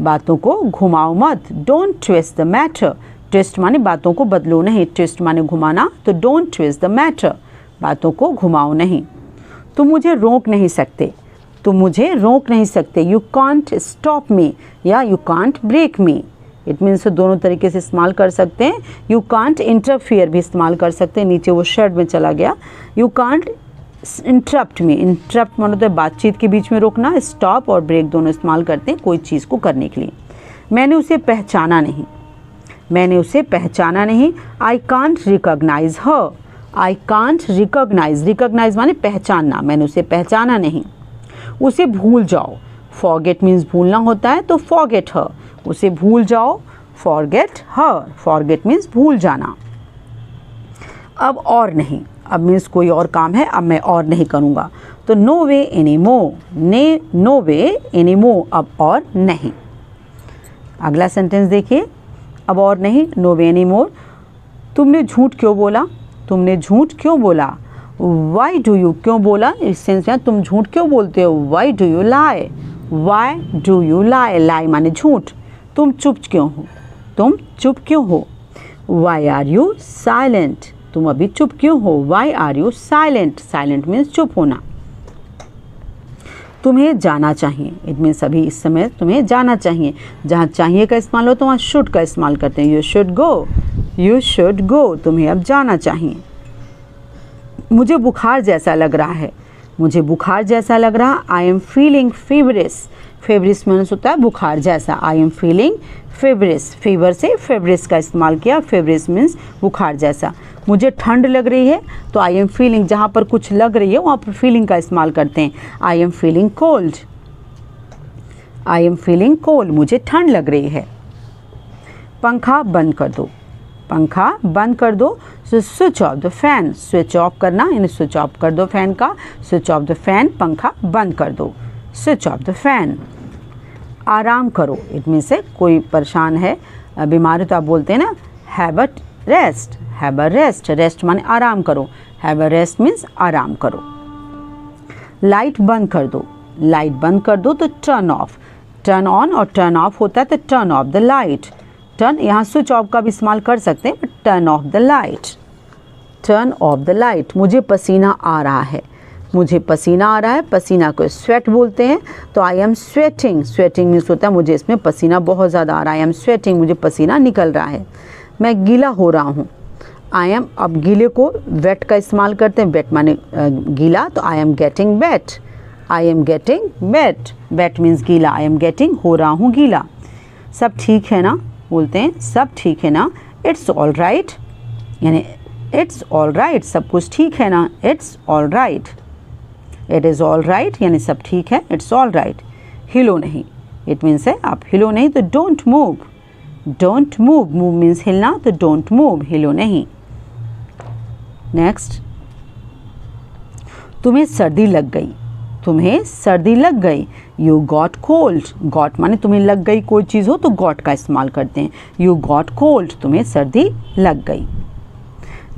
बातों को घुमाओ मत। Don't twist the matter, twist माने बातों को बदलो नहीं, ट्विस्ट माने घुमाना, तो डोंट ट्विस्ट द मैटर, बातों को घुमाओ नहीं। तुम मुझे रोक नहीं सकते, तुम मुझे रोक नहीं सकते। यू कांट स्टॉप मी या you can't break me. It means दोनों तरीके से इस्तेमाल कर सकते हैं। यू कांट इंटरफियर भी इस्तेमाल कर सकते हैं, नीचे वो शर्ट में चला गया। You can't interrupt me, interrupt मतलब बातचीत के बीच में रोकना। स्टॉप और ब्रेक दोनों इस्तेमाल करते हैं कोई चीज़ को करने के लिए। मैंने उसे पहचाना नहीं, मैंने उसे पहचाना नहीं। I can't recognise her, I can't recognise, recognise माने पहचानना, मैंने उसे पहचाना नहीं। उसे भूल जाओ, फॉरगेट मीन्स भूलना होता है, तो फॉरगेट हर, उसे भूल जाओ, फॉरगेट हर, फॉरगेट मीन्स भूल जाना। अब और नहीं, अब मीन्स कोई और काम है, अब मैं और नहीं करूँगा, तो नो वे एनी मोर, ने नो वे एनी मोर, अब और नहीं। अगला सेंटेंस देखिए, अब और नहीं, नो वे एनी मोर। तुमने झूठ क्यों बोला, तुमने झूठ क्यों बोला। वाई डू यू, क्यों बोला, इस सेंस में तुम झूठ क्यों बोलते हो। Why do you lie, why do you lie, lie माने झूठ। तुम चुप क्यों हो, तुम चुप क्यों हो। वाई आर यू साइलेंट, तुम अभी चुप क्यों हो। Why are you silent, silent means चुप होना। तुम्हें जाना चाहिए, इट मीन्स अभी इस समय तुम्हें जाना चाहिए। जहाँ चाहिए का इस्तेमाल हो तो वहाँ शुड का इस्तेमाल करते हैं। You should go, you should go, तुम्हें अब जाना चाहिए। मुझे बुखार जैसा लग रहा है, मुझे बुखार जैसा लग रहा। आई एम फीलिंग फेवरिस, फेवरिस मीन्स होता है बुखार जैसा। आई एम फीलिंग फेवरिस, फीवर से फेवरिस का इस्तेमाल किया, फेवरिस मीन्स बुखार जैसा। मुझे ठंड लग रही है, तो आई एम फीलिंग, जहाँ पर कुछ लग रही है वहाँ पर फीलिंग का इस्तेमाल करते हैं। आई am feeling cold, I am feeling cold, मुझे ठंड लग रही है। पंखा बंद कर दो, पंखा बंद कर दो। Switch off the fan, switch off करना यानी स्विच ऑफ कर दो फैन का। स्विच ऑफ द फैन, पंखा बंद कर दो, स्विच ऑफ द फैन। आराम करो, इट मीन्स से कोई परेशान है, बीमार है, तो आप बोलते हैं ना have a rest, have a rest, rest माने आराम करो। हैव अ रेस्ट मीन्स आराम करो। लाइट बंद कर दो, लाइट बंद कर दो, तो टर्न ऑफ, टर्न ऑन और टर्न ऑफ होता है, तो turn off the light. Turn यहाँ स्विच ऑफ का भी इस्तेमाल कर सकते हैं, but turn off the light, turn off the light. मुझे पसीना आ रहा है, मुझे पसीना आ रहा है, पसीना को स्वेट बोलते हैं, तो I am sweating, sweating means होता है मुझे इसमें पसीना बहुत ज़्यादा आ रहा है। आई एम स्वेटिंग, मुझे पसीना निकल रहा है। मैं गीला हो रहा हूँ, आई एम, अब गीले को वेट का इस्तेमाल करते हैं, वेट माने गीला, तो I am getting wet, I am getting wet, wet means गीला। आई एम गेटिंग, हो रहा हूँ गीला। सब ठीक है ना, बोलते हैं सब ठीक है ना। इट्स ऑल राइट, यानी इट्स ऑल राइट, सब कुछ ठीक है ना। It's all right, it is all right, यानी सब ठीक है, इट्स ऑल राइट। हिलो नहीं, इट मीन्स है आप हिलो नहीं, तो don't move, don't move, move means हिलना, तो डोंट मूव, हिलो नहीं। नेक्स्ट, तुम्हें सर्दी लग गई, तुम्हें सर्दी लग गई। यू गॉट कोल्ड, गॉट माने तुम्हें लग गई कोई चीज़ हो तो गॉट का इस्तेमाल करते हैं। यू गॉट कोल्ड, तुम्हें सर्दी लग गई।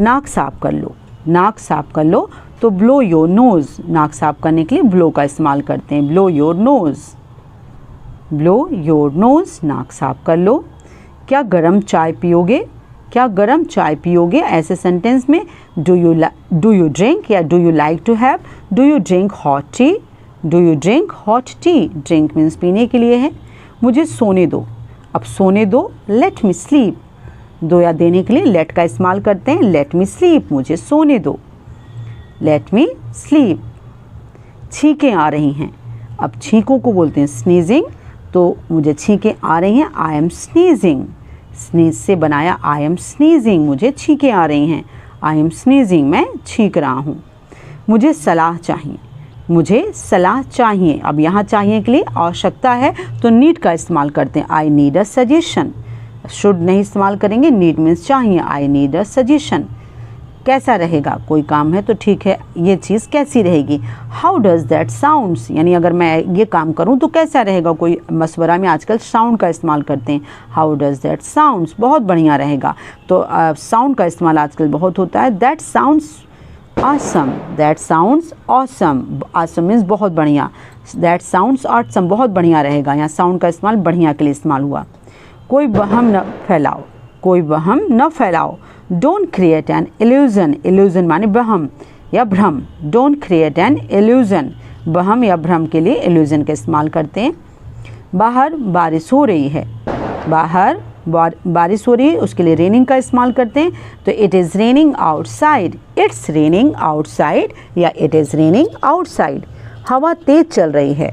नाक साफ कर लो, नाक साफ कर लो, तो ब्लो योर नोज़, नाक साफ करने के लिए ब्लो का इस्तेमाल करते हैं। Blow your nose, blow your nose, नाक साफ कर लो। क्या गरम चाय पियोगे, क्या गरम चाय पियोगे। ऐसे सेंटेंस में डू यू ड्रिंक या do you like to have. Do you drink hot tea, do you drink hot tea, drink means पीने के लिए है। मुझे सोने दो, अब सोने दो, लेट मी स्लीप, दो या देने के लिए लेट का इस्तेमाल करते हैं। लेट मी स्लीप, मुझे सोने दो, लेट मी स्लीप। छींकें आ रही हैं, अब छींकों को बोलते हैं स्नीजिंग, तो मुझे छींकें आ रही हैं। आई एम स्नीजिंग, स्नीज से बनाया आई एम स्नीजिंग, मुझे छींकें आ रही हैं। आई एम स्नीजिंग, मैं छींक रहा हूँ। मुझे सलाह चाहिए, मुझे सलाह चाहिए। अब यहाँ चाहिए के लिए आवश्यकता है तो नीड का इस्तेमाल करते हैं। I need a suggestion, should नहीं इस्तेमाल करेंगे, नीड मीन्स चाहिए। I need a suggestion. कैसा रहेगा, कोई काम है तो ठीक है, ये चीज़ कैसी रहेगी। हाउ डज़ दैट साउंड्स, यानी अगर मैं ये काम करूँ तो कैसा रहेगा, कोई मशवरा में आजकल साउंड का इस्तेमाल करते हैं। हाउ डज़ दैट साउंड्स, बहुत बढ़िया रहेगा, तो साउंड का इस्तेमाल आजकल बहुत होता है। That sounds awesome, that sounds awesome, awesome means बहुत बढ़िया। दैट साउंड्स ऑसम, बहुत बढ़िया रहेगा, यहाँ साउंड का इस्तेमाल बढ़िया के लिए इस्तेमाल हुआ। कोई वहम न फैलाओ, कोई वहम न फैलाओ। Don't create an illusion, illusion माने वहम, या भ्रम। डोंट क्रिएट एन इल्यूजन, वहम या भ्रम के लिए इल्यूजन का इस्तेमाल करते हैं। बाहर बारिश हो रही है, बाहर बारिश हो रही है, उसके लिए रेनिंग का इस्तेमाल करते हैं। तो it is raining outside, it's raining outside या इट इज़ रेनिंग आउटसाइड। हवा तेज चल रही है,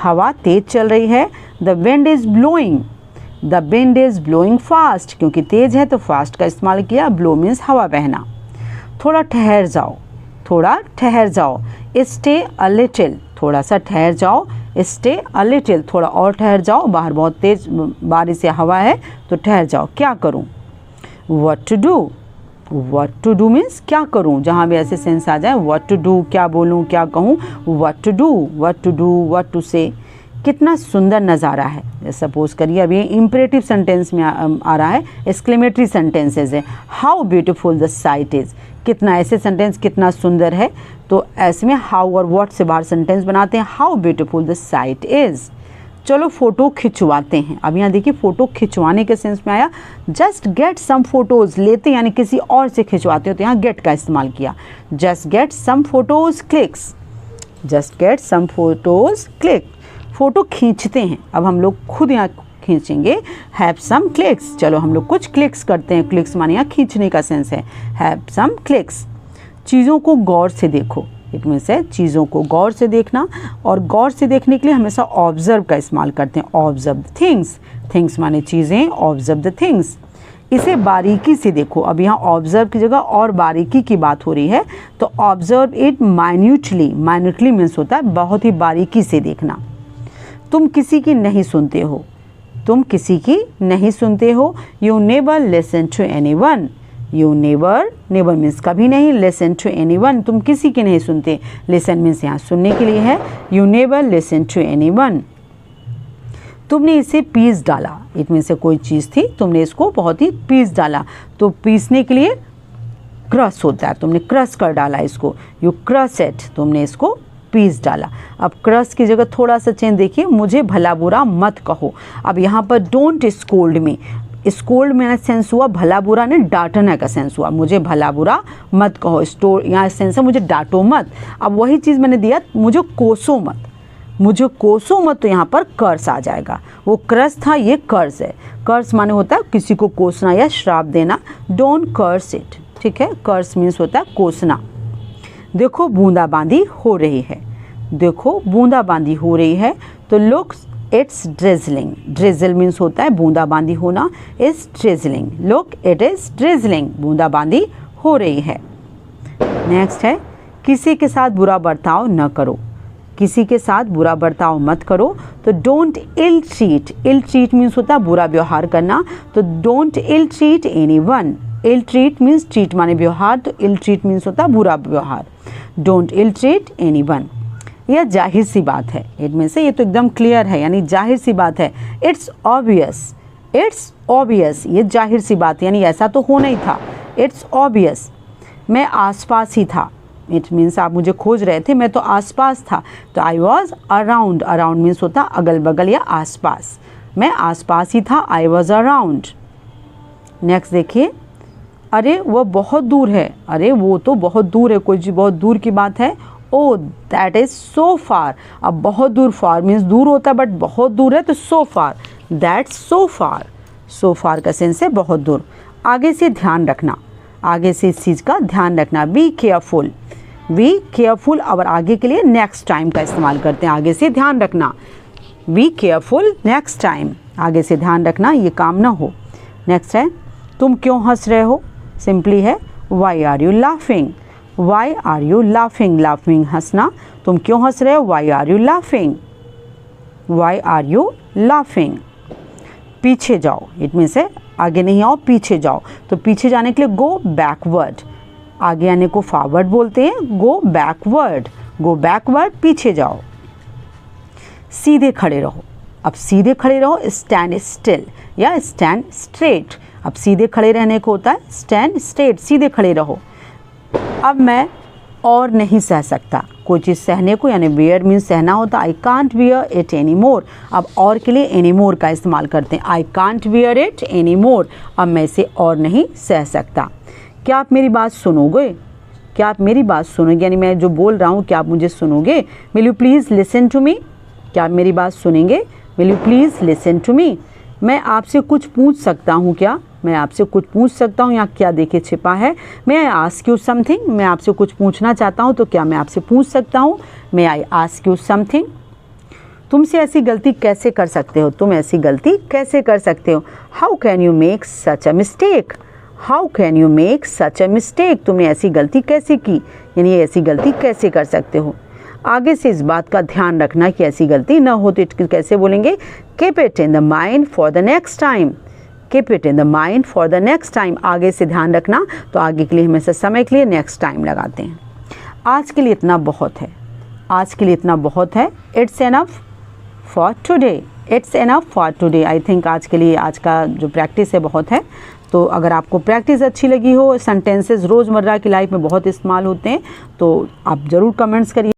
हवा तेज चल रही है। The wind is blowing, the wind is blowing fast, क्योंकि तेज है तो फास्ट का इस्तेमाल किया। ब्लो मीन्स हवा बहना। थोड़ा ठहर जाओ, थोड़ा ठहर जाओ। स्टे अ लिटिल, थोड़ा सा ठहर जाओ। स्टे अ लिटिल, थोड़ा और ठहर जाओ। बाहर बहुत तेज बारिश या हवा है तो ठहर जाओ। क्या करूं? What to do, what to do means क्या करूं। जहां भी ऐसे सेंस आ जाए, व्हाट टू डू, क्या बोलूं, क्या कहूं। What to do, what to do, what to say. कितना सुंदर नज़ारा है। सपोज करिए अभी इम्परेटिव सेंटेंस में आ रहा है, एक्सक्लेमेटरी सेंटेंसेज है। How beautiful the site is, कितना ऐसे सेंटेंस कितना सुंदर है, तो ऐसे में हाउ और व्हाट से बाहर सेंटेंस बनाते हैं। How beautiful the site is. चलो फ़ोटो खिंचवाते हैं। अब यहाँ देखिए फ़ोटो खिंचवाने के सेंस में आया। जस्ट गेट सम फोटोज़, लेते यानी किसी और से खिंचवाते हो तो यहाँ गेट का इस्तेमाल किया। Just get some photos clicks, just get some photos click. Photo खींचते हैं, अब हम लोग खुद यहाँ खींचेंगे। हैव सम क्लिक्स, चलो हम लोग कुछ क्लिक्स करते हैं। क्लिक्स माने यहाँ खींचने का सेंस है। Have some clicks. चीज़ों को गौर से देखो, इट मीन्स है चीज़ों को गौर से देखना। और गौर से देखने के लिए हमेशा ऑब्जर्व का इस्तेमाल करते हैं। ऑब्जर्व द थिंग्स, थिंग्स माने चीज़ें, ऑब्जर्व द थिंग्स। इसे बारीकी से देखो। अब यहाँ ऑब्जर्व की जगह और बारीकी की बात हो रही है, तो observe it minutely. Minutely means होता है बहुत ही बारीकी से देखना। तुम किसी की नहीं सुनते हो, तुम किसी की नहीं सुनते हो। You never listen to anyone, you never, never means कभी नहीं, लिसन टू एनी वन, तुम किसी की नहीं सुनते। लिसन मीन्स यहाँ सुनने के लिए है। You never listen to anyone. तुमने इसे पीस डाला, इट मीन्स से कोई चीज़ थी, तुमने इसको बहुत ही पीस डाला। तो पीसने के लिए क्रश होता है, तुमने क्रश कर डाला इसको। यू क्रश इट, तुमने इसको पीस डाला। अब क्रश की जगह थोड़ा सा चेंज देखिए। मुझे भला बुरा मत कहो। अब यहाँ पर डोंट स्कोल्ड मी, स्कोल्ड में सेंस हुआ भला बुरा ने डांटने का सेंस हुआ। मुझे भला बुरा मत कहो, स्टोर यहाँ सेंस है मुझे डांटो मत। अब वही चीज़ मैंने दिया, मुझे कोसो मत, मुझे कोसो मत, तो यहाँ पर कर्स आ जाएगा। वो क्रश था, ये कर्स है। कर्स माने होता है किसी को कोसना या श्राप देना। डोंट कर्स इट, ठीक है। कर्स मीन्स होता है कोसना। देखो बूंदाबांदी हो रही है, देखो बूंदाबांदी हो रही है। तो look it's drizzling, drizzle means होता है बूंदाबांदी होना। It's drizzling, look it is drizzling, बूंदाबांदी हो रही है। नेक्स्ट है किसी के साथ बुरा बर्ताव न करो, किसी के साथ बुरा बर्ताव मत करो। तो don't ill treat, ill treat means होता है बुरा व्यवहार करना। तो don't ill treat anyone. Ill treat means treat माने व्यवहार, तो इल ट्रीट मीन्स होता है बुरा व्यवहार। Don't ill treat anyone. यह जाहिर सी बात है, इट मीन्स ये तो एकदम क्लियर है, यानी जाहिर सी बात है। इट्स ऑब्वियस, इट्स ऑब्वियस, ये जाहिर सी बात यानी ऐसा तो होना ही था। It's obvious. मैं आसपास ही था, इट मीन्स आप मुझे खोज रहे थे, मैं तो आसपास था। तो I was around, around means होता अगल बगल या आसपास। मैं आसपास ही था, आई वॉज अराउंड। नेक्स्ट देखिए, अरे वह बहुत दूर है, अरे वो तो बहुत दूर है, कोई चीज़ बहुत दूर की बात है। ओ दैट इज़ सो फार। अब बहुत दूर, फार मीन्स दूर होता है, बट बहुत दूर है तो सो फार, दैट्स सो फार। सो फार का सेंस है बहुत दूर। आगे से ध्यान रखना, आगे से इस चीज़ का ध्यान रखना। Be careful, be careful. और आगे के लिए नेक्स्ट टाइम का इस्तेमाल करते हैं। आगे से ध्यान रखना, बी केयरफुल नेक्स्ट टाइम, आगे से ध्यान रखना ये काम ना हो। नेक्स्ट है तुम क्यों हंस रहे हो, सिंपली है why are you laughing, why are you laughing, laughing हंसना। तुम क्यों हंस रहे हो, why are you laughing, why are you laughing. पीछे जाओ, इट मीन्स है आगे नहीं आओ, पीछे जाओ। तो पीछे जाने के लिए गो बैकवर्ड, आगे आने को फॉरवर्ड बोलते हैं, गो बैकवर्ड, गो बैकवर्ड, पीछे जाओ। सीधे खड़े रहो, अब सीधे खड़े रहो, स्टैंड स्टिल या स्टैंड स्ट्रेट। अब सीधे खड़े रहने को होता है स्टैंड स्ट्रेट, सीधे खड़े रहो। अब मैं और नहीं सह सकता, कोई चीज़ सहने को, यानी बेयर मीन्स सहना होता। I can't bear it any more. अब और के लिए एनी मोर का इस्तेमाल करते हैं। I can't bear it any more, अब मैं इसे और नहीं सह सकता। क्या आप मेरी बात सुनोगे, क्या आप मेरी बात सुनोगे, यानी मैं जो बोल रहा हूँ क्या आप मुझे सुनोगे? Will you please listen to me? क्या आप मेरी बात सुनेंगे? Will you please listen to me? मैं आपसे कुछ पूछ सकता हूँ क्या? मैं आपसे कुछ पूछ सकता हूँ, यहाँ क्या देखिए छिपा है? मे आई आस्क यू समथिंग? मैं आपसे कुछ पूछना चाहता हूँ तो क्या मैं आपसे पूछ सकता हूँ? मे आई आस्क यू समथिंग? तुमसे ऐसी गलती कैसे कर सकते हो? तुम ऐसी गलती कैसे कर सकते हो? How can you make such a mistake? How can you make such a mistake? तुमने ऐसी गलती कैसे की, यानी ऐसी गलती कैसे कर सकते हो? आगे से इस बात का ध्यान रखना कि ऐसी गलती ना हो, तो कैसे बोलेंगे? Keep it in the mind for the next time. Keep it in the mind for the next time. आगे से ध्यान रखना, तो आगे के लिए हमेशा समय के लिए नेक्स्ट टाइम लगाते हैं। आज के लिए इतना बहुत है, आज के लिए इतना बहुत है। It's enough for today. It's enough for today. I think आज के लिए, आज का जो प्रैक्टिस है बहुत है। तो अगर आपको प्रैक्टिस अच्छी लगी हो, सेंटेंसेस रोज़मर्रा की लाइफ में बहुत इस्तेमाल होते हैं, तो आप ज़रूर कमेंट्स करिए।